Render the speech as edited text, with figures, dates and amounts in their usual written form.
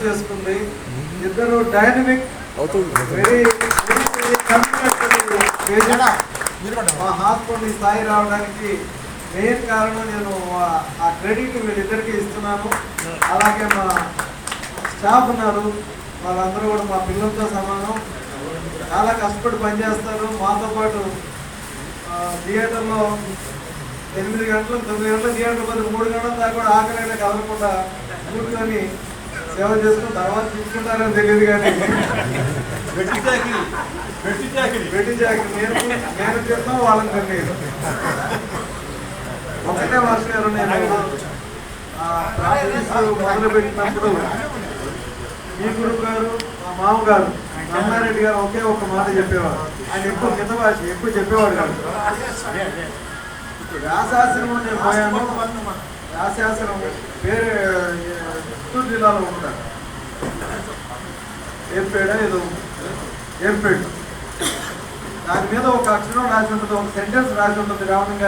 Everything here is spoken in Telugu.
చేసుకుంది. ఇద్దరు డైనమిక్ వెరీ మా హాస్పిటల్ స్థాయి రావడానికి మెయిన్ కారణం నేను ఆ క్రెడిట్ వీళ్ళిద్దరికీ ఇస్తున్నాను. అలాగే మా స్టాఫ్ ఉన్నారు, వాళ్ళందరూ కూడా మా పిల్లలతో సమానం, చాలా కష్టపడి పనిచేస్తారు. మాతో పాటు థియేటర్లో 8 గంటలు 9 గంటల థియేటర్ బదులు 3 గంటల దాకా కూడా ఆకలైనా కదలకుండా కూర్చొని సేవ చేసుకుని తర్వాత తీసుకుంటారని తెలియదు. కానీ పెట్టి జాకి నేను చెప్తాను, వాళ్ళని తెలియదు. ఒకటే మాస్టర్ గారు, నేను మొదలు పెట్టినప్పుడు మీ గురువు గారు, మా మామగారు నమ్మారెడ్డి గారు ఒకే ఒక మాట చెప్పేవారు. ఆయన ఎక్కువ కింద భాష ఎక్కువ చెప్పేవాడు కాదు. వ్యాసాశ్రమం నేను పోయాను. వ్యాసాశ్రమం వేరే చిత్తూరు జిల్లాలో ఉంటారు, ఏర్పేడ ఏదో ఏర్పేడు. దాని మీద ఒక అక్షరం రాసి ఉంటుంది, ఒక సెంటెన్స్ రాసి ఉంటుంది. రావణ్ గారు